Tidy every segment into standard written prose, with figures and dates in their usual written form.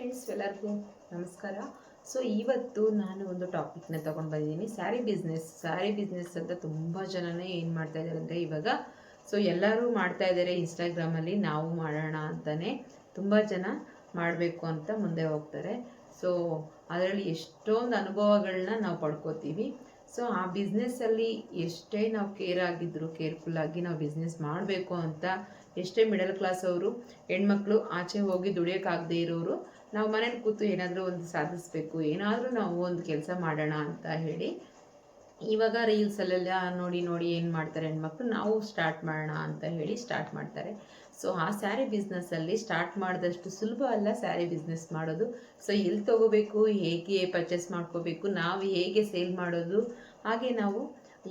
Friends, ಎಲ್ಲರಿಗೂ ನಮಸ್ಕಾರ. So ಇವತ್ತು ನಾನು ಒಂದು ಟಾಪಿಕ್ನ ತೊಗೊಂಡು ಬಂದಿದ್ದೀನಿ. ಸ್ಯಾರಿ ಬಿಸ್ನೆಸ್ ಅಂತ ತುಂಬ ಜನನೇ ಏನು ಮಾಡ್ತಾ ಇದ್ದಾರೆ ಅಂದರೆ ಇವಾಗ ಎಲ್ಲರೂ ಮಾಡ್ತಾ ಇದ್ದಾರೆ. ಇನ್ಸ್ಟಾಗ್ರಾಮಲ್ಲಿ ನಾವು ಮಾಡೋಣ ಅಂತಲೇ ತುಂಬ ಜನ ಮಾಡಬೇಕು ಅಂತ ಮುಂದೆ ಹೋಗ್ತಾರೆ. ಸೊ ಅದರಲ್ಲಿ ಎಷ್ಟೊಂದು ಅನುಭವಗಳನ್ನ ನಾವು ಪಡ್ಕೋತೀವಿ. ಸೊ ಆ ಬಿಸ್ನೆಸ್ಸಲ್ಲಿ ಎಷ್ಟೇ ನಾವು ಕೇರ್ಫುಲ್ಲಾಗಿ ನಾವು ಬಿಸ್ನೆಸ್ ಮಾಡಬೇಕು ಅಂತ ಎಷ್ಟೇ ಮಿಡಲ್ ಕ್ಲಾಸ್ ಅವರು ಹೆಣ್ಮಕ್ಳು ಆಚೆ ಹೋಗಿ ದುಡಿಯೋಕ್ಕಾಗದೇ ಇರೋರು ನಾವು ಮನೇಲಿ ಕೂತು ಏನಾದರೂ ಒಂದು ಸಾಧಿಸಬೇಕು, ಏನಾದರೂ ನಾವು ಒಂದು ಕೆಲಸ ಮಾಡೋಣ ಅಂತ ಹೇಳಿ ಇವಾಗ ರೀಲ್ಸಲ್ಲೆಲ್ಲ ನೋಡಿ ಏನು ಮಾಡ್ತಾರೆ ಹೆಣ್ಮಕ್ಳು, ನಾವು ಸ್ಟಾರ್ಟ್ ಮಾಡೋಣ ಅಂತ ಹೇಳಿ ಸ್ಟಾರ್ಟ್ ಮಾಡ್ತಾರೆ. ಸೊ ಆ ಸ್ಯಾರಿ ಬಿಸ್ನೆಸ್ಸಲ್ಲಿ ಸ್ಟಾರ್ಟ್ ಮಾಡಿದಷ್ಟು ಸುಲಭ ಅಲ್ಲ ಸ್ಯಾರಿ ಬಿಸ್ನೆಸ್ ಮಾಡೋದು. ಸೊ ಎಲ್ಲಿ ತೊಗೋಬೇಕು, ಹೇಗೆ ಪರ್ಚೇಸ್ ಮಾಡ್ಕೋಬೇಕು, ನಾವು ಹೇಗೆ ಸೇಲ್ ಮಾಡೋದು, ಹಾಗೆ ನಾವು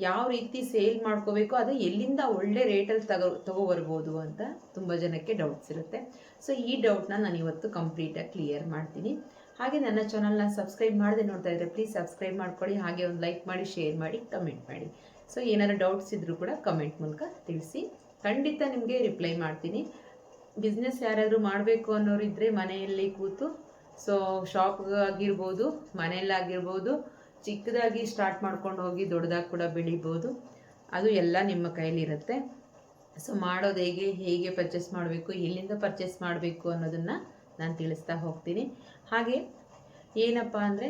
ಯಾವ ರೀತಿ ಸೇಲ್ ಮಾಡ್ಕೋಬೇಕು, ಅದು ಎಲ್ಲಿಂದ ಒಳ್ಳೆ ರೇಟಲ್ಲಿ ತಗೋಬರ್ಬೋದು ಅಂತ ತುಂಬ ಜನಕ್ಕೆ ಡೌಟ್ಸ್ ಇರುತ್ತೆ. ಸೊ ಈ ಡೌಟ್ನ ನಾನು ಇವತ್ತು ಕಂಪ್ಲೀಟಾಗಿ ಕ್ಲಿಯರ್ ಮಾಡ್ತೀನಿ. ಹಾಗೆ ನನ್ನ ಚಾನಲ್ನ ಸಬ್ಸ್ಕ್ರೈಬ್ ಮಾಡದೆ ನೋಡ್ತಾ ಇದ್ದರೆ ಪ್ಲೀಸ್ ಸಬ್ಸ್ಕ್ರೈಬ್ ಮಾಡ್ಕೊಳ್ಳಿ. ಹಾಗೆ ಒಂದು ಲೈಕ್ ಮಾಡಿ, ಶೇರ್ ಮಾಡಿ, ಕಮೆಂಟ್ ಮಾಡಿ. ಸೊ ಏನಾದ್ರು ಡೌಟ್ಸ್ ಇದ್ದರೂ ಕೂಡ ಕಮೆಂಟ್ ಮೂಲಕ ತಿಳಿಸಿ, ಖಂಡಿತ ನಿಮಗೆ ರಿಪ್ಲೈ ಮಾಡ್ತೀನಿ. ಬಿಸ್ನೆಸ್ ಯಾರಾದರೂ ಮಾಡಬೇಕು ಅನ್ನೋರಿದ್ದರೆ ಮನೆಯಲ್ಲಿ ಕೂತು ಶಾಪ್ಗಾಗಿರ್ಬೋದು, ಮನೆಯಲ್ಲಾಗಿರ್ಬೋದು, ಚಿಕ್ಕದಾಗಿ ಸ್ಟಾರ್ಟ್ ಮಾಡ್ಕೊಂಡು ಹೋಗಿ ದೊಡ್ಡದಾಗಿ ಕೂಡ ಬೆಳಿಬೋದು. ಅದು ಎಲ್ಲ ನಿಮ್ಮ ಕೈಲಿರುತ್ತೆ. ಸೊ ಮಾಡೋದು ಹೇಗೆ ಪರ್ಚೇಸ್ ಮಾಡಬೇಕು, ಎಲ್ಲಿಂದ ಪರ್ಚೇಸ್ ಮಾಡಬೇಕು ಅನ್ನೋದನ್ನು ನಾನು ತಿಳಿಸ್ತಾ ಹೋಗ್ತೀನಿ. ಹಾಗೆ ಏನಪ್ಪ ಅಂದರೆ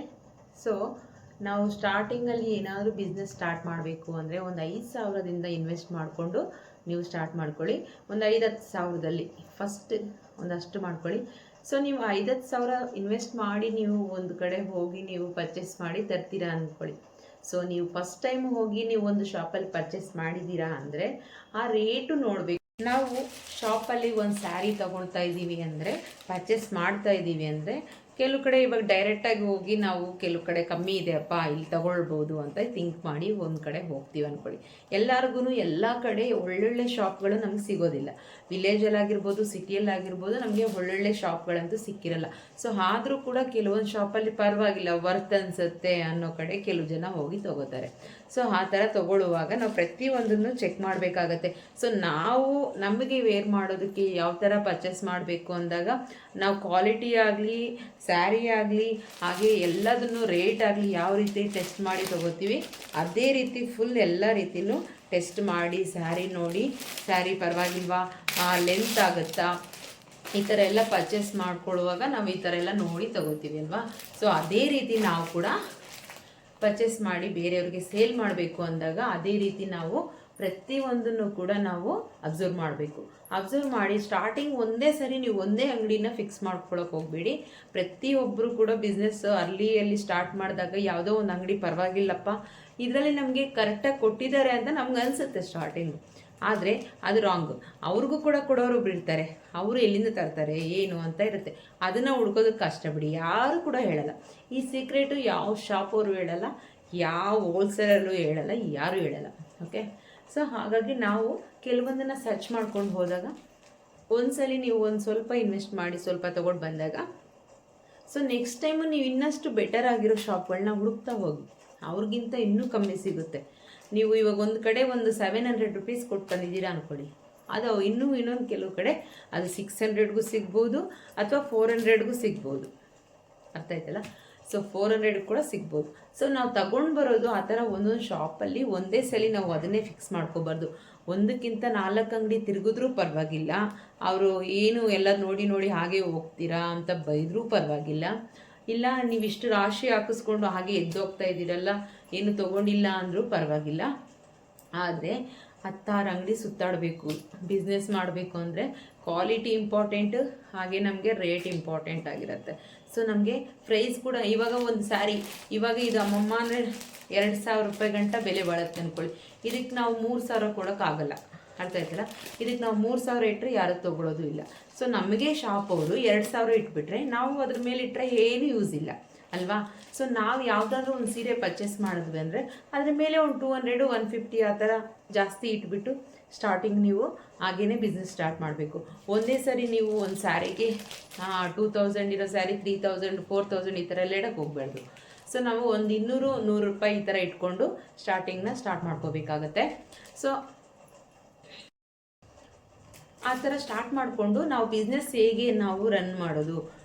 ನಾವು ಸ್ಟಾರ್ಟಿಂಗಲ್ಲಿ ಏನಾದರೂ ಬಿಸ್ನೆಸ್ ಸ್ಟಾರ್ಟ್ ಮಾಡಬೇಕು ಅಂದರೆ ಒಂದು 5,000ದಿಂದ ಇನ್ವೆಸ್ಟ್ ಮಾಡಿಕೊಂಡು ನೀವು ಸ್ಟಾರ್ಟ್ ಮಾಡ್ಕೊಳ್ಳಿ. ಒಂದು 5-10 ಸಾವಿರದಲ್ಲಿ ಫಸ್ಟ್ ಒಂದಷ್ಟು ಮಾಡ್ಕೊಳ್ಳಿ. ಸೊ ನೀವು 5-10 ಸಾವಿರ ಇನ್ವೆಸ್ಟ್ ಮಾಡಿ ನೀವು ಒಂದು ಕಡೆ ಹೋಗಿ ನೀವು ಪರ್ಚೇಸ್ ಮಾಡಿ ತರ್ತೀರಾ ಅಂದ್ಕೊಳ್ಳಿ. ಸೊ ನೀವು ಫಸ್ಟ್ ಟೈಮ್ ಹೋಗಿ ನೀವು ಒಂದು ಶಾಪಲ್ಲಿ ಪರ್ಚೇಸ್ ಮಾಡಿದ್ದೀರಾ ಅಂದರೆ ಆ ರೇಟು ನೋಡಬೇಕು. ನಾವು ಶಾಪಲ್ಲಿ ಒಂದು ಸ್ಯಾರಿ ತೊಗೊಳ್ತಾ ಇದ್ದೀವಿ ಅಂದರೆ, ಪರ್ಚೇಸ್ ಮಾಡ್ತಾ ಇದ್ದೀವಿ ಅಂದರೆ, ಕೆಲವು ಕಡೆ ಇವಾಗ ಡೈರೆಕ್ಟಾಗಿ ಹೋಗಿ ನಾವು ಕೆಲವು ಕಡೆ ಕಮ್ಮಿ ಇದೆಯಪ್ಪ ಇಲ್ಲಿ ತಗೊಳ್ಬೋದು ಅಂತ ಥಿಂಕ್ ಮಾಡಿ ಒಂದು ಕಡೆ ಹೋಗ್ತೀವಿ ಅಂದ್ಕೊಳ್ಳಿ. ಎಲ್ಲರಿಗೂ ಎಲ್ಲ ಕಡೆ ಒಳ್ಳೊಳ್ಳೆ ಶಾಪ್ಗಳು ನಮ್ಗೆ ಸಿಗೋದಿಲ್ಲ. ವಿಲೇಜಲ್ಲಾಗಿರ್ಬೋದು, ಸಿಟಿಯಲ್ಲಾಗಿರ್ಬೋದು, ನಮಗೆ ಒಳ್ಳೊಳ್ಳೆ ಶಾಪ್ಗಳಂತೂ ಸಿಕ್ಕಿರಲ್ಲ. ಸೊ ಆದರೂ ಕೂಡ ಕೆಲವೊಂದು ಶಾಪಲ್ಲಿ ಪರವಾಗಿಲ್ಲ, ವರ್ತ್ ಅನಿಸುತ್ತೆ ಅನ್ನೋ ಕಡೆ ಕೆಲವು ಜನ ಹೋಗಿ ತಗೋತಾರೆ. ಸೊ ಆ ಥರ ತೊಗೊಳ್ಳುವಾಗ ನಾವು ಪ್ರತಿಯೊಂದನ್ನು ಚೆಕ್ ಮಾಡಬೇಕಾಗತ್ತೆ. ಸೊ ನಾವು ನಮಗೆ ವೇರ್ ಮಾಡೋದಕ್ಕೆ ಯಾವ ಥರ ಪರ್ಚೇಸ್ ಮಾಡಬೇಕು ಅಂದಾಗ ನಾವು ಕ್ವಾಲಿಟಿ ಆಗಲಿ, ಸ್ಯಾರಿ ಆಗಲಿ, ಹಾಗೆ ಎಲ್ಲದನ್ನು ರೇಟ್ ಆಗಲಿ ಯಾವ ರೀತಿ ಟೆಸ್ಟ್ ಮಾಡಿ ತೊಗೋತೀವಿ, ಅದೇ ರೀತಿ ಫುಲ್ ಎಲ್ಲ ರೀತಿಯೂ ಟೆಸ್ಟ್ ಮಾಡಿ ಸ್ಯಾರಿ ನೋಡಿ, ಸ್ಯಾರಿ ಪರವಾಗಿಲ್ವಾ, ಲೆಂತ್ ಆಗುತ್ತಾ, ಈ ಥರ ಎಲ್ಲ ಪರ್ಚೇಸ್ ಮಾಡ್ಕೊಳ್ಳುವಾಗ ನಾವು ಈ ಥರ ಎಲ್ಲ ನೋಡಿ ತೊಗೋತೀವಿ ಅಲ್ವಾ. ಸೊ ಅದೇ ರೀತಿ ನಾವು ಕೂಡ ಪರ್ಚೇಸ್ ಮಾಡಿ ಬೇರೆಯವ್ರಿಗೆ ಸೇಲ್ ಮಾಡಬೇಕು ಅಂದಾಗ ಅದೇ ರೀತಿ ನಾವು ಪ್ರತಿಯೊಂದನ್ನು ಕೂಡ ನಾವು ಅಬ್ಸರ್ವ್ ಮಾಡಬೇಕು. ಅಬ್ಸರ್ವ್ ಮಾಡಿ ಸ್ಟಾರ್ಟಿಂಗ್ ಒಂದೇ ಸರಿ ನೀವು ಒಂದೇ ಅಂಗಡಿನ ಫಿಕ್ಸ್ ಮಾಡ್ಕೊಳಕ್ಕೆ ಹೋಗಬೇಡಿ. ಪ್ರತಿಯೊಬ್ಬರು ಕೂಡ ಬಿಸ್ನೆಸ್ ಅರ್ಲಿಯಲ್ಲಿ ಸ್ಟಾರ್ಟ್ ಮಾಡಿದಾಗ ಯಾವುದೋ ಒಂದು ಅಂಗಡಿ ಪರವಾಗಿಲ್ಲಪ್ಪ, ಇದರಲ್ಲಿ ನಮಗೆ ಕರೆಕ್ಟಾಗಿ ಕೊಟ್ಟಿದ್ದಾರೆ ಅಂತ ನಮ್ಗೆ ಅನಿಸುತ್ತೆ ಸ್ಟಾರ್ಟಿಂಗು. ಆದರೆ ಅದು ರಾಂಗು. ಅವ್ರಿಗೂ ಕೂಡ ಕೊಡೋರು ಬಿಡ್ತಾರೆ, ಅವರು ಎಲ್ಲಿಂದ ತರ್ತಾರೆ ಏನು ಅಂತ ಇರುತ್ತೆ. ಅದನ್ನು ಹುಡ್ಕೋದಕ್ಕೆ ಕಷ್ಟ ಬಿಡಿ, ಯಾರು ಕೂಡ ಹೇಳಲ್ಲ. ಈ ಸೀಕ್ರೆಟು ಯಾವ ಶಾಪ್ ಅವರು ಹೇಳಲ್ಲ, ಯಾವ ಹೋಲ್ಸೇಲಲ್ಲೂ ಹೇಳಲ್ಲ, ಯಾರೂ ಹೇಳಲ್ಲ. ಓಕೆ. ಸೊ ಹಾಗಾಗಿ ನಾವು ಕೆಲವೊಂದನ್ನು ಸರ್ಚ್ ಮಾಡ್ಕೊಂಡು ಹೋದಾಗ ಒಂದ್ಸಲಿ ನೀವು ಒಂದು ಸ್ವಲ್ಪ ಇನ್ವೆಸ್ಟ್ ಮಾಡಿ ಸ್ವಲ್ಪ ತೊಗೊಂಡು ಬಂದಾಗ ನೆಕ್ಸ್ಟ್ ಟೈಮು ನೀವು ಇನ್ನಷ್ಟು ಬೆಟರ್ ಆಗಿರೋ ಶಾಪ್ಗಳನ್ನ ಹುಡುಕ್ತಾ ಹೋಗಿ, ಅವ್ರಿಗಿಂತ ಇನ್ನೂ ಕಮ್ಮಿ ಸಿಗುತ್ತೆ. ನೀವು ಇವಾಗ ಒಂದು ಕಡೆ ಒಂದು 700 ರೂಪೀಸ್ ಕೊಟ್ಟು ಬಂದಿದ್ದೀರಾ ಅಂದ್ಕೊಳ್ಳಿ, ಅದು ಇನ್ನೊಂದು ಕೆಲವು ಕಡೆ ಅದು 600ಗೂ ಸಿಗ್ಬೋದು ಅಥವಾ 400ಗೂ ಸಿಗ್ಬೋದು. ಅರ್ಥ ಆಯ್ತಲ್ಲ. ಸೊ 400 ಕೂಡ ಸಿಗ್ಬೋದು. ಸೊ ನಾವು ತಗೊಂಡು ಬರೋದು ಆ ಥರ ಒಂದೊಂದು ಶಾಪಲ್ಲಿ ಒಂದೇ ಸಲ ನಾವು ಅದನ್ನೇ ಫಿಕ್ಸ್ ಮಾಡ್ಕೋಬಾರ್ದು. ಒಂದಕ್ಕಿಂತ 4 ಅಂಗಡಿ ತಿರುಗಿದ್ರೂ ಪರವಾಗಿಲ್ಲ, ಅವರು ಏನು ಎಲ್ಲ ನೋಡಿ ಹಾಗೆ ಹೋಗ್ತೀರಾ ಅಂತ ಬೈದರೂ ಪರವಾಗಿಲ್ಲ. ಇಲ್ಲ ನೀವಿಷ್ಟು ರಾಶಿ ಹಾಕಿಸ್ಕೊಂಡು ಹಾಗೆ ಎದ್ದೋಗ್ತಾ ಇದ್ದೀರಲ್ಲ, ಏನು ತೊಗೊಂಡಿಲ್ಲ ಅಂದರೂ ಪರವಾಗಿಲ್ಲ. ಆದರೆ 10 ಅಂಗಡಿ ಸುತ್ತಾಡಬೇಕು. ಬಿಸ್ನೆಸ್ ಮಾಡಬೇಕು ಅಂದರೆ ಕ್ವಾಲಿಟಿ ಇಂಪಾರ್ಟೆಂಟು, ಹಾಗೆ ನಮಗೆ ರೇಟ್ ಇಂಪಾರ್ಟೆಂಟ್ ಆಗಿರುತ್ತೆ. ಸೊ ನಮಗೆ ಪ್ರೈಸ್ ಕೂಡ ಇವಾಗ ಒಂದು ಸ್ಯಾರಿ ಇವಾಗ ಇದು ಅಮ್ಮಮ್ಮ ಅಂದರೆ 2,000 ರೂಪಾಯಿ ಗಂಟ ಬೆಲೆ ಬಾಳುತ್ತೆ ಅಂದ್ಕೊಳ್ಳಿ. ಇದಕ್ಕೆ ನಾವು 3,000 ಕೊಡೋಕ್ಕಾಗಲ್ಲ. ಅರ್ಥ ಆಯ್ತಲ್ಲ. ಇದಕ್ಕೆ ನಾವು 3,000 ಇಟ್ಟರೆ ಯಾರು ತೊಗೊಳೋದು ಇಲ್ಲ. ಸೊ ನಮಗೆ ಶಾಪ್ ಅವರು 2,000 ಇಟ್ಬಿಟ್ರೆ ನಾವು ಅದ್ರ ಮೇಲೆ ಇಟ್ಟರೆ ಏನು ಯೂಸ್ ಇಲ್ಲ ಅಲ್ವಾ. ಸೊ ನಾವು ಯಾವುದಾದ್ರೂ ಒಂದು ಸೀರೆ ಪರ್ಚೇಸ್ ಮಾಡಿದ್ವಿ ಅಂದರೆ ಅದ್ರ ಮೇಲೆ ಒಂದು 200, 150 ಆ ಥರ ಜಾಸ್ತಿ ಇಟ್ಬಿಟ್ಟು ಸ್ಟಾರ್ಟಿಂಗ್ ನೀವು ಹಾಗೇ ಬಿಸ್ನೆಸ್ ಸ್ಟಾರ್ಟ್ ಮಾಡಬೇಕು. ಒಂದೇ ಸರಿ ನೀವು ಒಂದು ಸ್ಯಾರಿಗೆ 2,000 ಇರೋ ಸ್ಯಾರಿ 3,000, 4,000 ಈ ಥರ ಎಲ್ಲ ಇಡೋಕ್ಕೆ ಹೋಗಬಾರ್ದು. ಸೊ ನಾವು ಒಂದು 200-100 ರೂಪಾಯಿ ಈ ಥರ ಇಟ್ಕೊಂಡು ಸ್ಟಾರ್ಟಿಂಗ್ನ ಸ್ಟಾರ್ಟ್ ಮಾಡ್ಕೋಬೇಕಾಗತ್ತೆ. ಸೊ ಆ ಥರ ಸ್ಟಾರ್ಟ್ ಮಾಡಿಕೊಂಡು ನಾವು ಬಿಸ್ನೆಸ್ ಹೇಗೆ ನಾವು ರನ್ ಮಾಡೋದು,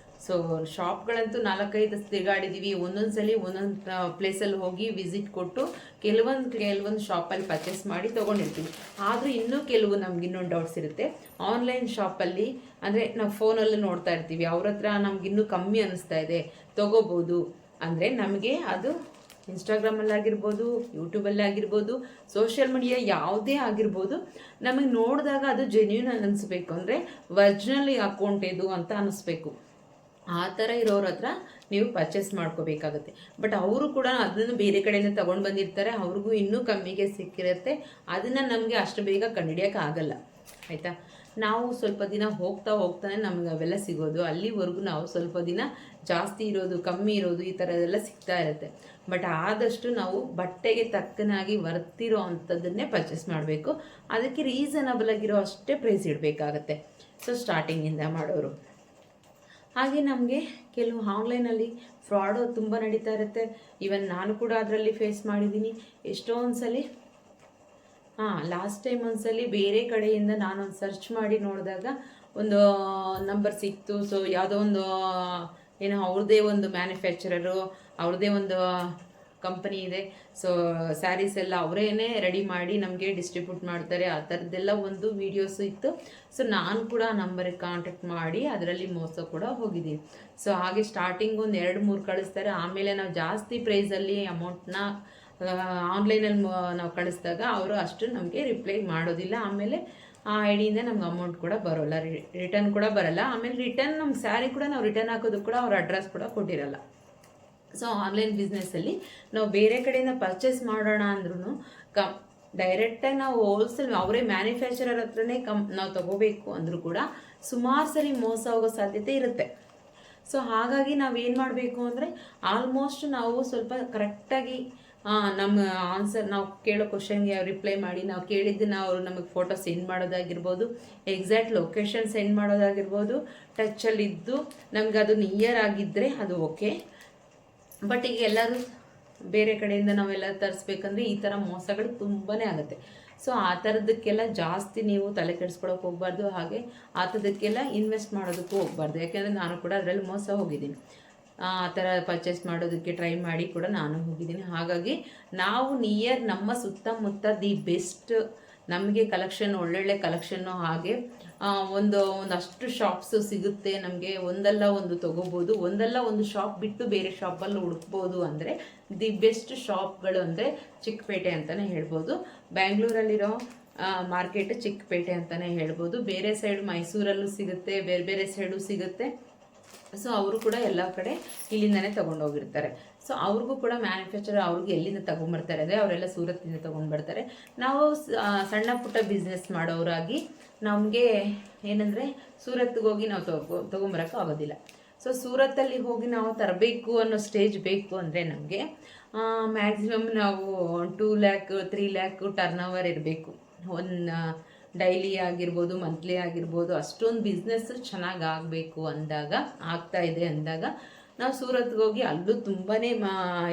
ಸೊ ಶಾಪ್ಗಳಂತೂ 4-5 ತಿರುಗಾಡಿದ್ದೀವಿ. ಒಂದೊಂದು ಸಲ ಒಂದೊಂದು ಪ್ಲೇಸಲ್ಲಿ ಹೋಗಿ ವಿಸಿಟ್ ಕೊಟ್ಟು ಕೆಲವೊಂದು ಶಾಪಲ್ಲಿ ಪರ್ಚೇಸ್ ಮಾಡಿ ತೊಗೊಂಡಿರ್ತೀವಿ. ಆದರೂ ಇನ್ನೂ ಕೆಲವು ನಮ್ಗೆ ಇನ್ನೊಂದು ಡೌಟ್ಸ್ ಇರುತ್ತೆ. ಆನ್ಲೈನ್ ಶಾಪಲ್ಲಿ ಅಂದರೆ ನಾವು ಫೋನಲ್ಲಿ ನೋಡ್ತಾ ಇರ್ತೀವಿ, ಅವ್ರ ಹತ್ರ ನಮ್ಗಿನ್ನೂ ಕಮ್ಮಿ ಅನ್ನಿಸ್ತಾ ಇದೆ, ತೊಗೋಬೋದು ಅಂದರೆ ನಮಗೆ ಅದು ಇನ್ಸ್ಟಾಗ್ರಾಮಲ್ಲಾಗಿರ್ಬೋದು, ಯೂಟ್ಯೂಬಲ್ಲಿ ಆಗಿರ್ಬೋದು, ಸೋಷಿಯಲ್ ಮೀಡಿಯಾ ಯಾವುದೇ ಆಗಿರ್ಬೋದು, ನಮಗೆ ನೋಡಿದಾಗ ಅದು ಜೆನ್ಯೂನ್ ಅನ್ನಿಸ್ಬೇಕು, ಅಂದರೆ ಒರಿಜಿನಲ್ ಅಕೌಂಟ್ ಇದು ಅಂತ ಅನ್ನಿಸ್ಬೇಕು. ಆ ಥರ ಇರೋರ ಹತ್ರ ನೀವು ಪರ್ಚೇಸ್ ಮಾಡ್ಕೋಬೇಕಾಗುತ್ತೆ. ಬಟ್ ಅವರು ಕೂಡ ಅದನ್ನು ಬೇರೆ ಕಡೆಯಿಂದ ತೊಗೊಂಡು ಬಂದಿರ್ತಾರೆ, ಅವ್ರಿಗೂ ಇನ್ನೂ ಕಮ್ಮಿಗೆ ಸಿಕ್ಕಿರುತ್ತೆ. ಅದನ್ನು ನಮಗೆ ಅಷ್ಟು ಬೇಗ ಕಂಡುಹಿಡಿಯೋಕ್ಕಾಗಲ್ಲ, ಆಯಿತಾ. ನಾವು ಸ್ವಲ್ಪ ದಿನ ಹೋಗ್ತಾನೆ ನಮಗೆ ಅವೆಲ್ಲ ಸಿಗೋದು. ಅಲ್ಲಿವರೆಗೂ ನಾವು ಸ್ವಲ್ಪ ದಿನ ಜಾಸ್ತಿ ಇರೋದು, ಕಮ್ಮಿ ಇರೋದು, ಈ ಥರದೆಲ್ಲ ಸಿಗ್ತಾ ಇರುತ್ತೆ. ಬಟ್ ಆದಷ್ಟು ನಾವು ಬಟ್ಟೆಗೆ ತಕ್ಕನಾಗಿ ವರ್ತಿರೋ ಅಂಥದ್ದನ್ನೇ ಪರ್ಚೇಸ್ ಮಾಡಬೇಕು. ಅದಕ್ಕೆ ರೀಸನಬಲ್ ಆಗಿರೋ ಅಷ್ಟೇ ಪ್ರೈಸ್ ಇಡಬೇಕಾಗತ್ತೆ. ಸೊ ಸ್ಟಾರ್ಟಿಂಗಿಂದ ಮಾಡೋರು. ಹಾಗೆ ನಮಗೆ ಕೆಲವು ಆನ್ಲೈನಲ್ಲಿ ಫ್ರಾಡು ತುಂಬ ನಡೀತಾ ಇರುತ್ತೆ. ಈವನ್ ನಾನು ಕೂಡ ಅದರಲ್ಲಿ ಫೇಸ್ ಮಾಡಿದ್ದೀನಿ ಎಷ್ಟೊಂದು ಸಲ. ಲಾಸ್ಟ್ ಟೈಮ್ ಒಂದ್ಸಲಿ ಬೇರೆ ಕಡೆಯಿಂದ ನಾನೊಂದು ಸರ್ಚ್ ಮಾಡಿ ನೋಡಿದಾಗ ಒಂದು ನಂಬರ್ ಸಿಕ್ತು. ಸೊ ಯಾವುದೋ ಒಂದು ಏನೋ ಅವ್ರದ್ದೇ ಒಂದು ಮ್ಯಾನುಫ್ಯಾಕ್ಚರರು, ಅವ್ರದ್ದೇ ಒಂದು ಕಂಪನಿ ಇದೆ. ಸೊ ಸ್ಯಾರೀಸ್ ಎಲ್ಲ ಅವರೇನೆ ರೆಡಿ ಮಾಡಿ ನಮಗೆ ಡಿಸ್ಟ್ರಿಬ್ಯೂಟ್ ಮಾಡ್ತಾರೆ. ಆ ಥರದ್ದೆಲ್ಲ ಒಂದು ವೀಡಿಯೋಸು ಇತ್ತು. ಸೊ ನಾನು ಕೂಡ ಆ ನಂಬರಿಗೆ ಕಾಂಟ್ಯಾಕ್ಟ್ ಮಾಡಿ ಅದರಲ್ಲಿ ಮೋಸ ಕೂಡ ಹೋಗಿದ್ದೀನಿ. ಸೊ ಹಾಗೆ ಸ್ಟಾರ್ಟಿಂಗ್ ಒಂದು 2-3 ಕಳಿಸ್ತಾರೆ. ಆಮೇಲೆ ನಾವು ಜಾಸ್ತಿ ಪ್ರೈಸಲ್ಲಿ ಅಮೌಂಟ್ನ ಆನ್ಲೈನಲ್ಲಿ ನಾವು ಕಳಿಸಿದಾಗ ಅವರು ಅಷ್ಟು ನಮಗೆ ರಿಪ್ಲೈ ಮಾಡೋದಿಲ್ಲ. ಆಮೇಲೆ ಆ ಐಡಿಯಿಂದ ನಮ್ಗೆ ಅಮೌಂಟ್ ಕೂಡ ಬರೋಲ್ಲ, ರಿಟರ್ನ್ ಕೂಡ ಬರೋಲ್ಲ. ಆಮೇಲೆ ರಿಟರ್ನ್ ನಮ್ಗೆ ಸ್ಯಾರಿ ಕೂಡ ನಾವು ರಿಟರ್ನ್ ಹಾಕೋದು ಕೂಡ ಅವ್ರ ಅಡ್ರೆಸ್ ಕೂಡ ಕೊಟ್ಟಿರಲ್ಲ. ಸೊ ಆನ್ಲೈನ್ ಬಿಸ್ನೆಸ್ಸಲ್ಲಿ ನಾವು ಬೇರೆ ಕಡೆಯಿಂದ ಪರ್ಚೇಸ್ ಮಾಡೋಣ ಅಂದ್ರೂ ಡೈರೆಕ್ಟಾಗಿ ನಾವು ಹೋಲ್ಸೇಲ್ ಅವರೇ ಮ್ಯಾನುಫ್ಯಾಕ್ಚರರ್ ಹತ್ರನೇ ನಾವು ತೊಗೋಬೇಕು ಅಂದರೂ ಕೂಡ ಸುಮಾರು ಸರಿ ಮೋಸ ಹೋಗೋ ಸಾಧ್ಯತೆ ಇರುತ್ತೆ. ಸೊ ಹಾಗಾಗಿ ನಾವೇನು ಮಾಡಬೇಕು ಅಂದರೆ ಆಲ್ಮೋಸ್ಟ್ ನಾವು ಸ್ವಲ್ಪ ಕರೆಕ್ಟಾಗಿ ನಮ್ಮ ಆನ್ಸರ್, ನಾವು ಕೇಳೋ ಕ್ವಶನ್ಗೆ ರಿಪ್ಲೈ ಮಾಡಿ, ನಾವು ಕೇಳಿದ್ದನ್ನ ಅವರು ನಮಗೆ ಫೋಟೋ ಸೆಂಡ್ ಮಾಡೋದಾಗಿರ್ಬೋದು, ಎಕ್ಸಾಕ್ಟ್ ಲೊಕೇಶನ್ ಸೆಂಡ್ ಮಾಡೋದಾಗಿರ್ಬೋದು, ಟಚ್ಚಲ್ಲಿದ್ದು ನಮ್ಗೆ ಅದು ನಿಯರ್ ಆಗಿದ್ದರೆ ಅದು ಓಕೆ. ಬಟ್ ಈಗ ಎಲ್ಲರೂ ಬೇರೆ ಕಡೆಯಿಂದ ನಾವೆಲ್ಲ ತರಿಸ್ಬೇಕಂದ್ರೆ ಈ ಥರ ಮೋಸಗಳು ತುಂಬಾ ಆಗುತ್ತೆ. ಸೊ ಆ ಥರದಕ್ಕೆಲ್ಲ ಜಾಸ್ತಿ ನೀವು ತಲೆ ಕೆಡಿಸ್ಕೊಳಕ್ಕೆ ಹೋಗಬಾರ್ದು. ಹಾಗೆ ಆ ಥರದಕ್ಕೆಲ್ಲ ಇನ್ವೆಸ್ಟ್ ಮಾಡೋದಕ್ಕೂ ಹೋಗಬಾರ್ದು. ಯಾಕೆಂದರೆ ನಾನು ಕೂಡ ಅದರಲ್ಲಿ ಮೋಸ ಹೋಗಿದ್ದೀನಿ. ಆ ಥರ ಪರ್ಚೇಸ್ ಮಾಡೋದಕ್ಕೆ ಟ್ರೈ ಮಾಡಿ ಕೂಡ ನಾನು ಹೋಗಿದ್ದೀನಿ. ಹಾಗಾಗಿ ನಾವು ನಿಯರ್ ನಮ್ಮ ಸುತ್ತಮುತ್ತ ದಿ ಬೆಸ್ಟ್ ನಮಗೆ ಕಲೆಕ್ಷನ್, ಒಳ್ಳೊಳ್ಳೆ ಕಲೆಕ್ಷನ್ನು, ಹಾಗೆ ಒಂದಷ್ಟು ಶಾಪ್ಸು ಸಿಗುತ್ತೆ ನಮಗೆ. ಒಂದಲ್ಲ ಒಂದು ತೊಗೋಬೋದು, ಒಂದಲ್ಲ ಒಂದು ಶಾಪ್ ಬಿಟ್ಟು ಬೇರೆ ಶಾಪಲ್ಲಿ ಹುಡುಕ್ಬೋದು. ಅಂದರೆ ದಿ ಬೆಸ್ಟ್ ಶಾಪ್ಗಳು ಅಂದರೆ ಚಿಕ್ಕಪೇಟೆ ಅಂತಲೇ ಹೇಳ್ಬೋದು. ಬ್ಯಾಂಗ್ಳೂರಲ್ಲಿರೋ ಮಾರ್ಕೆಟ್ ಚಿಕ್ಕಪೇಟೆ ಅಂತಲೇ ಹೇಳ್ಬೋದು. ಬೇರೆ ಸೈಡ್ ಮೈಸೂರಲ್ಲೂ ಸಿಗುತ್ತೆ, ಬೇರೆ ಬೇರೆ ಸೈಡು ಸಿಗುತ್ತೆ. ಸೊ ಅವರು ಕೂಡ ಎಲ್ಲ ಕಡೆ ಇಲ್ಲಿಂದನೇ ತೊಗೊಂಡೋಗಿರ್ತಾರೆ. ಸೊ ಅವ್ರಿಗೂ ಕೂಡ ಮ್ಯಾನುಫ್ಯಾಕ್ಚರ್ ಅವ್ರಿಗೆ ಎಲ್ಲಿಂದ ತೊಗೊಂಬರ್ತಾರೆ ಅಂದರೆ ಅವರೆಲ್ಲ ಸೂರತ್ತಿಂದ ತೊಗೊಂಡು ಬರ್ತಾರೆ. ನಾವು ಸಣ್ಣ ಪುಟ್ಟ ಬಿಸ್ನೆಸ್ ಮಾಡೋರಾಗಿ ನಮಗೆ ಏನಂದರೆ ಸೂರತ್ಗೆ ಹೋಗಿ ನಾವು ತೊಗೊಂಬರೋಕ್ಕೂ ಆಗೋದಿಲ್ಲ. ಸೊ ಸೂರತ್ತಲ್ಲಿ ಹೋಗಿ ನಾವು ತರಬೇಕು ಅನ್ನೋ ಸ್ಟೇಜ್ ಬೇಕು ಅಂದರೆ ನಮಗೆ ಮ್ಯಾಕ್ಸಿಮಮ್ ನಾವು 2 ಲ್ಯಾಕ್ 3 ಲ್ಯಾಕ್ ಟರ್ನ್ ಓವರ್ ಇರಬೇಕು. ಡೈಲಿ ಆಗಿರ್ಬೋದು, ಮಂತ್ಲಿ ಆಗಿರ್ಬೋದು, ಅಷ್ಟೊಂದು ಬಿಸ್ನೆಸ್ ಚೆನ್ನಾಗಿ ಆಗಬೇಕು ಅಂದಾಗ, ಆಗ್ತಾ ಇದೆ ಅಂದಾಗ ನಾವು ಸೂರತ್ಗೆ ಹೋಗಿ ಅಲ್ಲೂ ತುಂಬಾ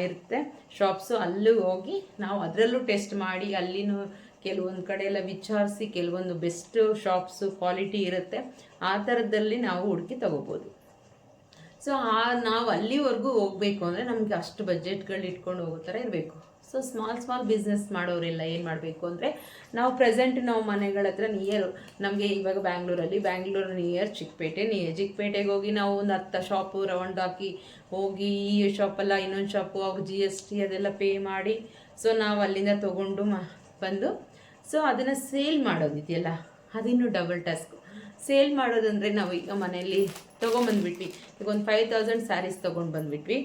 ಇರುತ್ತೆ ಶಾಪ್ಸು. ಅಲ್ಲೂ ಹೋಗಿ ನಾವು ಅದರಲ್ಲೂ ಟೆಸ್ಟ್ ಮಾಡಿ ಅಲ್ಲಿನೂ ಕೆಲವೊಂದು ಕಡೆ ಎಲ್ಲ ವಿಚಾರಿಸಿ ಕೆಲವೊಂದು ಬೆಸ್ಟ್ ಶಾಪ್ಸು ಕ್ವಾಲಿಟಿ ಇರುತ್ತೆ. ಆ ಥರದಲ್ಲಿ ನಾವು ಹುಡುಕಿ ತಗೋಬೋದು. ಸೊ ನಾವು ಅಲ್ಲಿವರೆಗೂ ಹೋಗಬೇಕು ಅಂದರೆ ನಮಗೆ ಅಷ್ಟು ಬಜೆಟ್ಗಳು ಇಟ್ಕೊಂಡು ಹೋಗೋ ಥರ ಇರಬೇಕು. ಸೊ ಸ್ಮಾಲ್ ಬಿಸ್ನೆಸ್ ಮಾಡೋರೆಲ್ಲ ಏನು ಮಾಡಬೇಕು ಅಂದರೆ ನಾವು ಪ್ರೆಸೆಂಟ್ ನಾವು ಮನೆಗಳ ಹತ್ರ ನಿಯರ್, ನಮಗೆ ಇವಾಗ ಬ್ಯಾಂಗ್ಳೂರು ನಿಯರ್ ಚಿಕ್ಕಪೇಟೆಗೆ ಹೋಗಿ ನಾವು ಒಂದು 10 ಶಾಪು ರೌಂಡ್ ಹಾಕಿ ಹೋಗಿ ಈ ಶಾಪಲ್ಲ ಇನ್ನೊಂದು ಶಾಪು ಅವಾಗ GST ಅದೆಲ್ಲ ಪೇ ಮಾಡಿ, ಸೊ ನಾವು ಅಲ್ಲಿಂದ ತೊಗೊಂಡು ಬಂದು ಸೊ ಅದನ್ನು ಸೇಲ್ ಮಾಡೋದಿದೆಯಲ್ಲ ಅದಿನ್ನೂ ಡಬಲ್ ಟಾಸ್ಕು. ಸೇಲ್ ಮಾಡೋದಂದರೆ ನಾವು ಈಗ ಮನೆಯಲ್ಲಿ ತೊಗೊಂಬಂದ್ಬಿಟ್ವಿ, ಈಗ ಒಂದು 5000 ಸ್ಯಾರೀಸ್ ತೊಗೊಂಡು ಬಂದುಬಿಟ್ವಿ.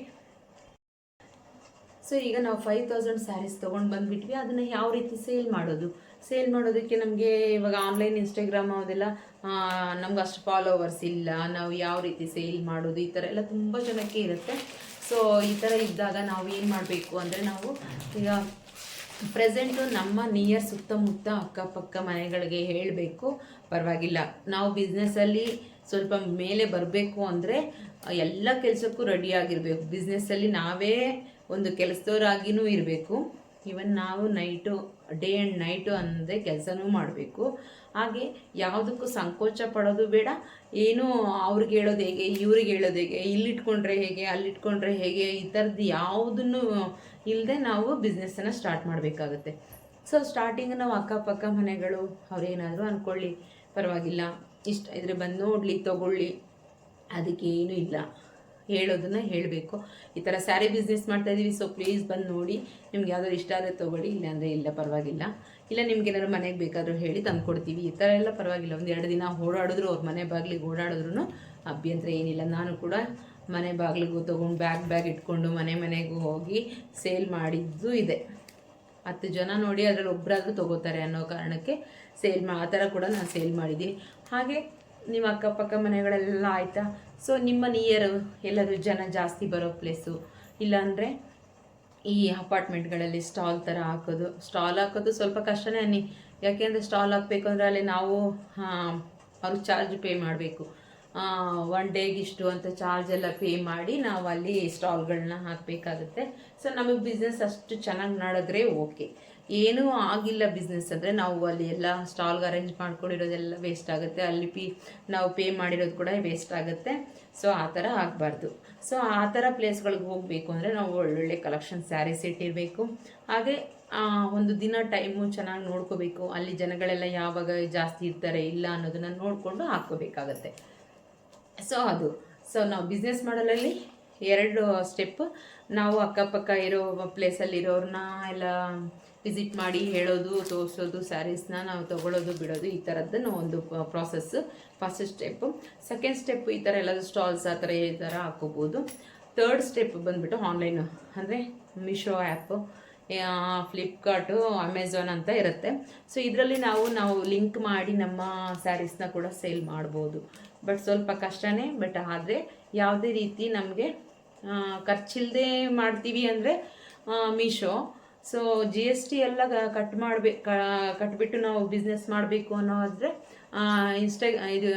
ಸೊ ಈಗ ನಾವು 5000 ಸ್ಯಾರೀಸ್ ತೊಗೊಂಡು ಬಂದುಬಿಟ್ವಿ. ಅದನ್ನು ಯಾವ ರೀತಿ ಸೇಲ್ ಮಾಡೋದಕ್ಕೆ ನಮಗೆ ಇವಾಗ ಆನ್ಲೈನ್ ಇನ್ಸ್ಟಾಗ್ರಾಮ್ ಅದೆಲ್ಲ ನಮ್ಗೆ ಅಷ್ಟು ಫಾಲೋವರ್ಸ್ ಇಲ್ಲ. ನಾವು ಯಾವ ರೀತಿ ಸೇಲ್ ಮಾಡೋದು, ಈ ಥರ ಎಲ್ಲ ತುಂಬ ಜನಕ್ಕೆ ಇರುತ್ತೆ. ಸೊ ಈ ಥರ ಇದ್ದಾಗ ನಾವು ಏನು ಮಾಡಬೇಕು ಅಂದರೆ ನಾವು ಈಗ ಪ್ರೆಸೆಂಟು ನಮ್ಮ ನಿಯರ್ ಸುತ್ತಮುತ್ತ ಅಕ್ಕಪಕ್ಕ ಮನೆಗಳಿಗೆ ಹೇಳಬೇಕು, ಪರವಾಗಿಲ್ಲ ನಾವು ಬಿಸ್ನೆಸ್ಸಲ್ಲಿ ಸ್ವಲ್ಪ ಮೇಲೆ ಬರಬೇಕು ಅಂದರೆ ಎಲ್ಲ ಕೆಲಸಕ್ಕೂ ರೆಡಿಯಾಗಿರಬೇಕು. ಬಿಸ್ನೆಸ್ಸಲ್ಲಿ ನಾವೇ ಒಂದು ಕೆಲಸದವರಾಗಿಯೂ ಇರಬೇಕು, ಇವನ್ ನಾವು ನೈಟು ಡೇ ಆ್ಯಂಡ್ ನೈಟು ಅನ್ನೋದೇ ಕೆಲಸನೂ ಮಾಡಬೇಕು. ಹಾಗೆ ಯಾವುದಕ್ಕೂ ಸಂಕೋಚ ಪಡೋದು ಬೇಡ. ಏನು ಅವ್ರಿಗೆ ಹೇಳೋದು ಹೇಗೆ, ಇವ್ರಿಗೆ ಹೇಳೋದು ಹೇಗೆ, ಇಲ್ಲಿಟ್ಕೊಂಡ್ರೆ ಹೇಗೆ, ಅಲ್ಲಿಟ್ಕೊಂಡ್ರೆ ಹೇಗೆ, ಈ ಥರದ್ದು ಯಾವುದನ್ನು ಇಲ್ಲದೆ ನಾವು ಬಿಸ್ನೆಸ್ಸನ್ನು ಸ್ಟಾರ್ಟ್ ಮಾಡಬೇಕಾಗುತ್ತೆ. ಸೊ ಸ್ಟಾರ್ಟಿಂಗ್ ನಾವು ಅಕ್ಕಪಕ್ಕ ಮನೆಗಳು ಅವ್ರೇನಾದರೂ ಅಂದ್ಕೊಳ್ಳಿ, ಪರವಾಗಿಲ್ಲ, ಇಷ್ಟ ಇದ್ರೆ ಬಂದು ನೋಡಲಿ, ತೊಗೊಳ್ಳಿ, ಅದಕ್ಕೇನೂ ಇಲ್ಲ. ಹೇಳೋದನ್ನು ಹೇಳಬೇಕು. ಈ ಥರ ಸ್ಯಾರಿ ಬಿಸ್ನೆಸ್ ಮಾಡ್ತಾಯಿದ್ದೀವಿ, ಸೊ ಪ್ಲೀಸ್ ಬಂದು ನೋಡಿ, ನಿಮ್ಗೆ ಯಾವ್ದಾದ್ರು ಇಷ್ಟ ಆದರೆ ತೊಗೊಳ್ಳಿ, ಇಲ್ಲಾಂದರೆ ಇಲ್ಲ ಪರವಾಗಿಲ್ಲ. ಇಲ್ಲ ನಿಮ್ಗೆ ಏನಾದ್ರು ಮನೆಗೆ ಬೇಕಾದರೂ ಹೇಳಿ ತಂದು ಕೊಡ್ತೀವಿ, ಈ ಥರ ಎಲ್ಲ ಪರವಾಗಿಲ್ಲ. ಒಂದು 2 ದಿನ ಓಡಾಡಿದ್ರು, ಅವ್ರ ಮನೆ ಬಾಗಿಲಿಗೆ ಓಡಾಡಿದ್ರು ಅಭ್ಯಂತರ ಏನಿಲ್ಲ. ನಾನು ಕೂಡ ಮನೆ ಬಾಗಿಲಿಗೂ ತೊಗೊಂಡು ಬ್ಯಾಗ್ ಇಟ್ಕೊಂಡು ಮನೆಗೂ ಹೋಗಿ ಸೇಲ್ ಮಾಡಿದ್ದು ಇದೆ. 10 ಜನ ನೋಡಿ ಅದರಲ್ಲಿ ಒಬ್ಬರಾದರೂ ತೊಗೋತಾರೆ ಅನ್ನೋ ಕಾರಣಕ್ಕೆ ಆ ಥರ ಕೂಡ ನಾನು ಸೇಲ್ ಮಾಡಿದ್ದೀನಿ. ಹಾಗೆ ನಿಮ್ಮ ಅಕ್ಕಪಕ್ಕ ಮನೆಗಳೆಲ್ಲ ಆಯಿತಾ. ಸೊ ನಿಮ್ಮ ನಿಯರು ಎಲ್ಲರೂ ಜನ ಜಾಸ್ತಿ ಬರೋ ಪ್ಲೇಸು, ಇಲ್ಲಾಂದರೆ ಈ ಅಪಾರ್ಟ್ಮೆಂಟ್ಗಳಲ್ಲಿ ಸ್ಟಾಲ್ ಥರ ಹಾಕೋದು ಸ್ವಲ್ಪ ಕಷ್ಟನೇ ಅನ್ನಿ. ಯಾಕೆಂದರೆ ಸ್ಟಾಲ್ ಹಾಕಬೇಕು ಅಂದರೆ ಅಲ್ಲಿ ನಾವು ಅವ್ರಿಗೆ ಚಾರ್ಜ್ ಪೇ ಮಾಡಬೇಕು. 1 ಡೇಗಿಷ್ಟು ಅಂತ ಚಾರ್ಜ್ ಎಲ್ಲ ಪೇ ಮಾಡಿ ನಾವು ಅಲ್ಲಿ ಸ್ಟಾಲ್ಗಳನ್ನ ಹಾಕಬೇಕಾಗುತ್ತೆ. ಸೊ ನಮಗೆ ಬಿಸ್ನೆಸ್ ಅಷ್ಟು ಚೆನ್ನಾಗಿ ನಡೆದ್ರೆ ಓಕೆ. ಏನೂ ಆಗಿಲ್ಲ ಬಿಸ್ನೆಸ್ ಅಂದರೆ ನಾವು ಅಲ್ಲಿ ಎಲ್ಲ ಸ್ಟಾಲ್ಗೆ ಅರೇಂಜ್ ಮಾಡ್ಕೊಂಡಿರೋದೆಲ್ಲ ವೇಸ್ಟ್ ಆಗುತ್ತೆ, ಅಲ್ಲಿ ನಾವು ಪೇ ಮಾಡಿರೋದು ಕೂಡ ವೇಸ್ಟ್ ಆಗುತ್ತೆ. ಸೊ ಆ ಥರ ಆಗಬಾರ್ದು. ಸೊ ಆ ಥರ ಪ್ಲೇಸ್ಗಳಿಗೆ ಹೋಗಬೇಕು ಅಂದರೆ ನಾವು ಒಳ್ಳೊಳ್ಳೆ ಕಲೆಕ್ಷನ್ ಸ್ಯಾರೀಸ್ ಇಟ್ಟಿರಬೇಕು. ಹಾಗೆ ಒಂದು ದಿನ ಟೈಮು ಚೆನ್ನಾಗಿ ನೋಡ್ಕೋಬೇಕು. ಅಲ್ಲಿ ಜನಗಳೆಲ್ಲ ಯಾವಾಗ ಜಾಸ್ತಿ ಇರ್ತಾರೆ ಇಲ್ಲ ಅನ್ನೋದನ್ನು ನೋಡಿಕೊಂಡು ಹಾಕ್ಕೋಬೇಕಾಗತ್ತೆ. ಸೊ ನಾವು ಬಿಸ್ನೆಸ್ ಮಾಡಲಲ್ಲಿ 2 ಸ್ಟೆಪ್. ನಾವು ಅಕ್ಕಪಕ್ಕ ಇರೋ ಪ್ಲೇಸಲ್ಲಿರೋರನ್ನ ಎಲ್ಲ ವಿಸಿಟ್ ಮಾಡಿ ಹೇಳೋದು, ತೋರಿಸೋದು, ಸ್ಯಾರೀಸ್ನ ನಾವು ತೊಗೊಳ್ಳೋದು, ಬಿಡೋದು, ಈ ಥರದ್ದನ್ನು ಒಂದು process first step. Second step ಈ ಥರ ಎಲ್ಲಾದರೂ ಸ್ಟಾಲ್ಸ್ ಈ ಥರ ಹಾಕೋಬೋದು. 3rd ಸ್ಟೆಪ್ ಬಂದುಬಿಟ್ಟು ಆನ್ಲೈನು, ಅಂದರೆ ಮೀಶೋ ಆ್ಯಪು, ಫ್ಲಿಪ್ಕಾರ್ಟು, ಅಮೆಝಾನ್ ಅಂತ ಇರುತ್ತೆ. ಸೊ ಇದರಲ್ಲಿ ನಾವು ಲಿಂಕ್ ಮಾಡಿ ನಮ್ಮ ಸ್ಯಾರೀಸ್ನ ಕೂಡ ಸೇಲ್ ಮಾಡ್ಬೋದು. ಬಟ್ ಸ್ವಲ್ಪ ಕಷ್ಟನೇ. ಬಟ್ ಆದರೆ ಯಾವುದೇ ರೀತಿ ನಮಗೆ ಖರ್ಚಿಲ್ಲದೆ ಮಾಡ್ತೀವಿ ಅಂದರೆ ಮೀಶೋ. ಸೊ GST ಎಲ್ಲ ಕಟ್ಬಿಟ್ಟು ನಾವು ಬಿಸ್ನೆಸ್ ಮಾಡಬೇಕು ಅನ್ನೋದ್ರೆ ಇದು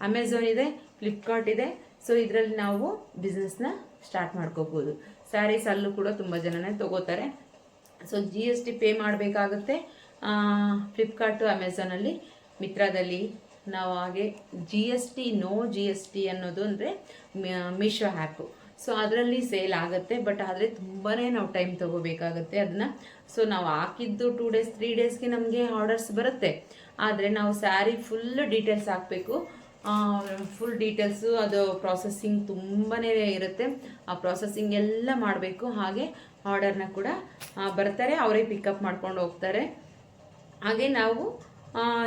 ಅಮೆಝಾನ್ ಇದೆ, ಫ್ಲಿಪ್ಕಾರ್ಟ್ ಇದೆ. ಸೊ ಇದರಲ್ಲಿ ನಾವು ಬಿಸ್ನೆಸ್ನ ಸ್ಟಾರ್ಟ್ ಮಾಡ್ಕೋಬೋದು. ಸ್ಯಾರೀಸ್ ಅಲ್ಲೂ ಕೂಡ ತುಂಬ ಜನನೇ ತೊಗೋತಾರೆ. ಸೊ GST ಪೇ ಮಾಡಬೇಕಾಗುತ್ತೆ ಫ್ಲಿಪ್ಕಾರ್ಟು, ಅಮೆಝಾನಲ್ಲಿ, ಮಿತ್ರಾದಲ್ಲಿ ನಾವು. ಹಾಗೆ ನೋ GST ಅನ್ನೋದು ಅಂದರೆ ಮೀಶೋ ಆ್ಯಪು. ಸೊ ಅದರಲ್ಲಿ ಸೇಲ್ ಆಗುತ್ತೆ. ಬಟ್ ಆದರೆ ತುಂಬಾ ನಾವು ಟೈಮ್ ತೊಗೋಬೇಕಾಗತ್ತೆ ಅದನ್ನು. ಸೊ ನಾವು ಹಾಕಿದ್ದು 2 ಡೇಸ್ 3 ಡೇಸ್ಗೆ ನಮಗೆ ಆರ್ಡರ್ಸ್ ಬರುತ್ತೆ. ಆದರೆ ನಾವು ಸ್ಯಾರಿ ಫುಲ್ ಡೀಟೇಲ್ಸ್ ಹಾಕಬೇಕು. ಫುಲ್ ಡೀಟೇಲ್ಸು, ಅದು ಪ್ರಾಸೆಸ್ಸಿಂಗ್ ತುಂಬಾ ಇರುತ್ತೆ. ಆ ಪ್ರಾಸೆಸ್ಸಿಂಗ್ ಎಲ್ಲ ಮಾಡಬೇಕು. ಹಾಗೆ ಆರ್ಡರ್ನ ಕೂಡ ಬರ್ತಾರೆ, ಅವರೇ ಪಿಕಪ್ ಮಾಡ್ಕೊಂಡು ಹೋಗ್ತಾರೆ. ಹಾಗೆ ನಾವು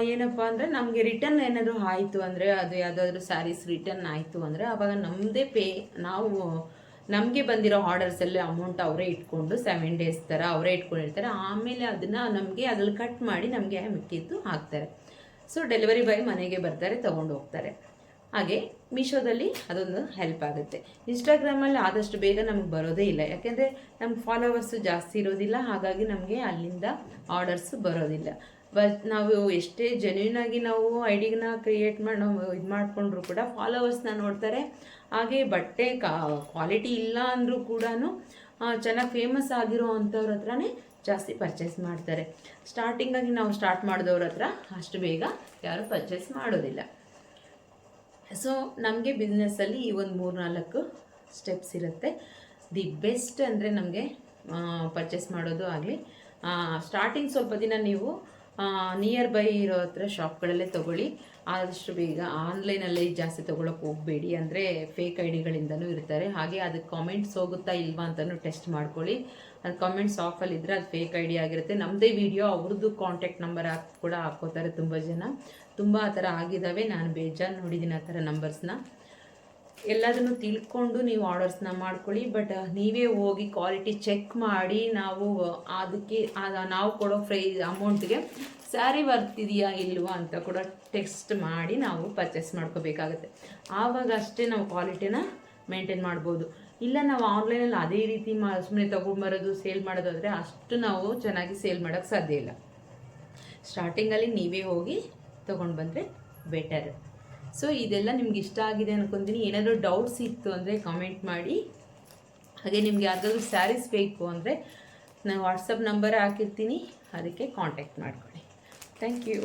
ಏನಪ್ಪ ಅಂದರೆ ನಮಗೆ ರಿಟರ್ನ್ ಏನಾದರೂ ಆಯಿತು ಅಂದರೆ, ಅದು ಯಾವುದಾದ್ರೂ ಸ್ಯಾರೀಸ್ ರಿಟರ್ನ್ ಆಯಿತು ಅಂದರೆ ಆವಾಗ ನಮ್ಮದೇ ನಮಗೆ ಬಂದಿರೋ ಆರ್ಡರ್ಸ್ ಎಲ್ಲ ಅಮೌಂಟ್ ಅವರೇ ಇಟ್ಕೊಂಡು 7 ಡೇಸ್ ಥರ ಅವರೇ ಇಟ್ಕೊಂಡಿರ್ತಾರೆ. ಆಮೇಲೆ ಅದನ್ನು ನಮಗೆ ಅದ್ರಲ್ಲಿ ಕಟ್ ಮಾಡಿ ನಮಗೆ ಮಿಕ್ಕಿದ್ದು ಹಾಕ್ತಾರೆ. ಸೊ ಡೆಲಿವರಿ ಬಾಯ್ ಮನೆಗೆ ಬರ್ತಾರೆ, ತೊಗೊಂಡು ಹೋಗ್ತಾರೆ. ಹಾಗೆ ಮೀಶೋದಲ್ಲಿ ಅದೊಂದು ಹೆಲ್ಪ್ ಆಗುತ್ತೆ. ಇನ್ಸ್ಟಾಗ್ರಾಮಲ್ಲಿ ಆದಷ್ಟು ಬೇಗ ನಮಗೆ ಬರೋದೇ ಇಲ್ಲ, ಯಾಕೆಂದರೆ ನಮ್ಮ ಫಾಲೋವರ್ಸು ಜಾಸ್ತಿ ಇರೋದಿಲ್ಲ. ಹಾಗಾಗಿ ನಮಗೆ ಅಲ್ಲಿಂದ ಆರ್ಡರ್ಸು ಬರೋದಿಲ್ಲ. ಬಟ್ ನಾವು ಎಷ್ಟೇ ಜೆನ್ಯೂನಾಗಿ ನಾವು ಐಡಿನ ಕ್ರಿಯೇಟ್ ಮಾಡಿ ನಾವು ಇದು ಮಾಡಿಕೊಂಡ್ರು ಕೂಡ ಫಾಲೋವರ್ಸ್ನ ನೋಡ್ತಾರೆ. ಹಾಗೆ ಬಟ್ಟೆ ಕ್ವಾಲಿಟಿ ಇಲ್ಲ ಅಂದರೂ ಕೂಡ ಚೆನ್ನಾಗಿ ಫೇಮಸ್ ಆಗಿರೋ ಅಂಥವ್ರ ಹತ್ರನೇ ಜಾಸ್ತಿ ಪರ್ಚೇಸ್ ಮಾಡ್ತಾರೆ. ಸ್ಟಾರ್ಟಿಂಗಾಗಿ ನಾವು ಸ್ಟಾರ್ಟ್ ಮಾಡಿದವ್ರ ಹತ್ರ ಅಷ್ಟು ಬೇಗ ಯಾರು ಪರ್ಚೇಸ್ ಮಾಡೋದಿಲ್ಲ. ಸೊ ನಮಗೆ ಬಿಸ್ನೆಸ್ಸಲ್ಲಿ ಈ ಒಂದು 3-4 ಸ್ಟೆಪ್ಸ್ ಇರುತ್ತೆ. ದಿ ಬೆಸ್ಟ್ ಅಂದರೆ ನಮಗೆ ಪರ್ಚೇಸ್ ಮಾಡೋದು ಆಗಲಿ, ಸ್ಟಾರ್ಟಿಂಗ್ ಸ್ವಲ್ಪ ದಿನ ನೀವು ನಿಯರ್ ಬೈ ಇರೋ ಹತ್ರ ಶಾಪ್ಗಳಲ್ಲೇ ತೊಗೊಳ್ಳಿ. ಆದಷ್ಟು ಬೇಗ ಆನ್ಲೈನಲ್ಲೇ ಜಾಸ್ತಿ ತೊಗೊಳಕ್ಕೆ ಹೋಗಬೇಡಿ, ಅಂದರೆ ಫೇಕ್ ಐಡಿಗಳಿಂದನೂ ಇರ್ತಾರೆ. ಹಾಗೆ ಅದಕ್ಕೆ ಕಾಮೆಂಟ್ಸ್ ಹೋಗುತ್ತಾ ಇಲ್ವಾ ಅಂತಲೂ ಟೆಸ್ಟ್ ಮಾಡ್ಕೊಳ್ಳಿ. ಅದು ಕಾಮೆಂಟ್ಸ್ ಆಫಲ್ಲಿದ್ದರೆ ಅದು ಫೇಕ್ ಐಡಿ ಆಗಿರುತ್ತೆ. ನಮ್ಮದೇ ವಿಡಿಯೋ ಅವ್ರದ್ದು ಕಾಂಟ್ಯಾಕ್ಟ್ ನಂಬರ್ ಕೂಡ ಹಾಕ್ಕೋತಾರೆ ತುಂಬ ಜನ. ತುಂಬ ಆ ಥರ ಆಗಿದ್ದಾವೆ, ನಾನು ಬೇಜಾರು ನೋಡಿದ್ದೀನಿ ಆ ಥರ ನಂಬರ್ಸ್ನ. ಎಲ್ಲದನ್ನು ತಿಳ್ಕೊಂಡು ನೀವು ಆರ್ಡರ್ಸ್ನ ಮಾಡ್ಕೊಳ್ಳಿ. ಬಟ್ ನೀವೇ ಹೋಗಿ ಕ್ವಾಲಿಟಿ ಚೆಕ್ ಮಾಡಿ ಅದಕ್ಕೆ ನಾವು ಕೊಡೋ ಅಮೌಂಟ್ಗೆ ಸ್ಯಾರಿ ಬರ್ತಿದೆಯಾ ಇಲ್ವಾ ಅಂತ ಕೂಡ ಟೆಸ್ಟ್ ಮಾಡಿ ನಾವು ಪರ್ಚೇಸ್ ಮಾಡ್ಕೋಬೇಕಾಗತ್ತೆ. ಆವಾಗ ಅಷ್ಟೇ ನಾವು ಕ್ವಾಲಿಟಿನ ಮೇಂಟೈನ್ ಮಾಡ್ಬೋದು. ಇಲ್ಲ ನಾವು ಆನ್ಲೈನಲ್ಲಿ ಅದೇ ರೀತಿ ಸುಮ್ಮನೆ ತೊಗೊಂಡ್ಬರೋದು ಸೇಲ್ ಮಾಡೋದಾದರೆ ಅಷ್ಟು ನಾವು ಚೆನ್ನಾಗಿ ಸೇಲ್ ಮಾಡೋಕ್ಕೆ ಸಾಧ್ಯ ಇಲ್ಲ. ಸ್ಟಾರ್ಟಿಂಗಲ್ಲಿ ನೀವೇ ಹೋಗಿ ತೊಗೊಂಡು ಬಂದರೆ ಬೆಟರ್. ಸೊ ಇದೆಲ್ಲ ನಿಮ್ಗೆ ಇಷ್ಟ ಆಗಿದೆ ಅನ್ಕೊತೀನಿ. ಏನಾದರೂ ಡೌಟ್ಸ್ ಇತ್ತು ಅಂದರೆ ಕಾಮೆಂಟ್ ಮಾಡಿ. ಹಾಗೆ ನಿಮ್ಗೆ ಯಾವ್ದಾದ್ರು ಸ್ಯಾರೀಸ್ ಬೇಕು ಅಂದರೆ ನಾನು ವಾಟ್ಸಪ್ ನಂಬರ್ ಹಾಕಿರ್ತೀನಿ, ಅದಕ್ಕೆ ಕಾಂಟ್ಯಾಕ್ಟ್ ಮಾಡ್ಕೊಳ್ಳಿ. Thank you.